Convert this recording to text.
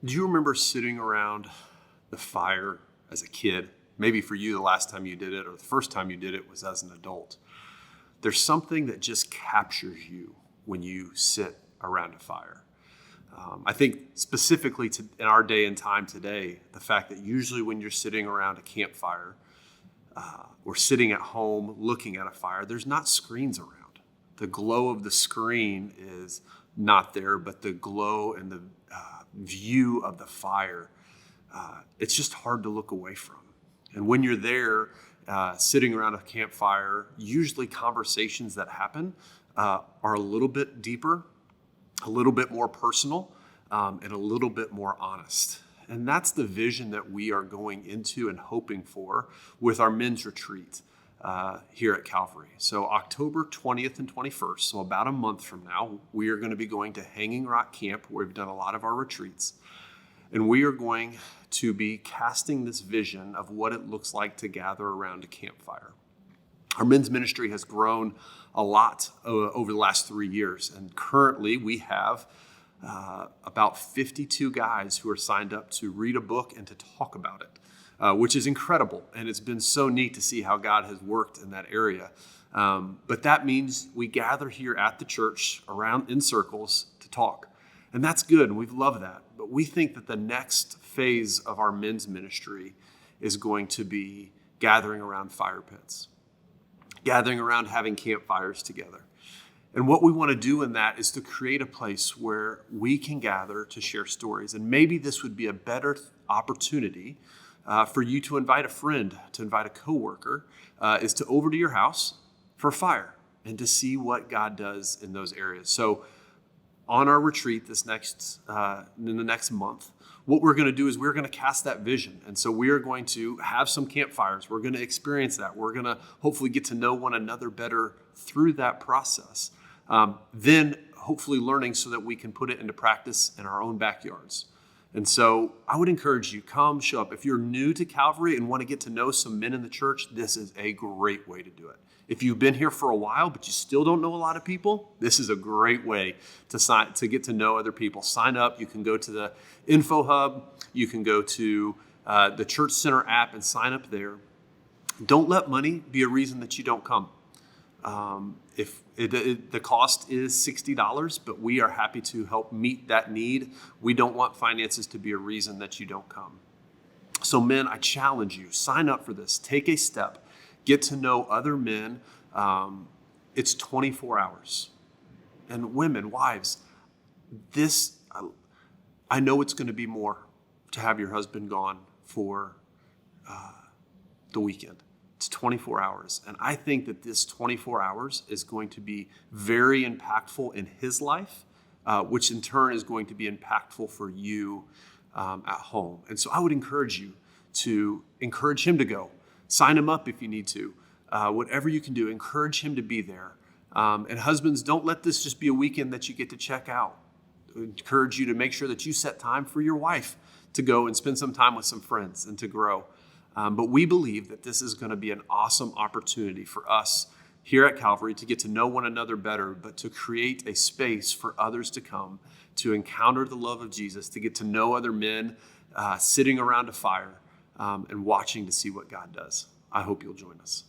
Do you remember sitting around the fire as a kid? Maybe for you, the last time you did it or the first time you did it was as an adult. There's something that just captures you when you sit around a fire. I think specifically in our day and time today, the fact that usually when you're sitting around a campfire or sitting at home looking at a fire, there's not screens around. The glow of the screen is not there, but the glow and the view of the fire, it's just hard to look away from. And when you're there sitting around a campfire, usually conversations that happen are a little bit deeper, a little bit more personal, and a little bit more honest. And that's the vision that we are going into and hoping for with our men's retreat here at Calvary. So October 20th and 21st, so about a month from now, we are going to be going to Hanging Rock Camp, where we've done a lot of our retreats. And we are going to be casting this vision of what it looks like to gather around a campfire. Our men's ministry has grown a lot over the last 3 years. And currently we have about 52 guys who are signed up to read a book and to talk about it, which is incredible. And it's been so neat to see how God has worked in that area. But that means we gather here at the church around in circles to talk. And that's good, and we love that. But we think that the next phase of our men's ministry is going to be gathering around fire pits, gathering around having campfires together. And what we want to do in that is to create a place where we can gather to share stories. And maybe this would be a better opportunity for you to invite a friend, to invite a coworker, is to over to your house for fire and to see what God does in those areas. So on our retreat in the next month, what we're going to do is we're going to cast that vision. And so we are going to have some campfires. We're going to experience that. We're going to hopefully get to know one another better through that process. Then hopefully learning so that we can put it into practice in our own backyards. And so I would encourage you, come, show up. If you're new to Calvary and want to get to know some men in the church, this is a great way to do it. If you've been here for a while, but you still don't know a lot of people, this is a great way to get to know other people. Sign up. You can go to the info hub. You can go to the Church Center app and sign up there. Don't let money be a reason that you don't come. The cost is $60, but we are happy to help meet that need. We don't want finances to be a reason that you don't come. So men, I challenge you, sign up for this. Take a step. Get to know other men. It's 24 hours. And women, wives, I know it's going to be more to have your husband gone for the weekend. It's 24 hours. And I think that this 24 hours is going to be very impactful in his life, which in turn is going to be impactful for you at home. And so I would encourage you to encourage him to go. Sign him up if you need to. Whatever you can do, encourage him to be there. And husbands, don't let this just be a weekend that you get to check out. I encourage you to make sure that you set time for your wife to go and spend some time with some friends and to grow. But we believe that this is going to be an awesome opportunity for us here at Calvary to get to know one another better, but to create a space for others to come, to encounter the love of Jesus, to get to know other men sitting around a fire and watching to see what God does. I hope you'll join us.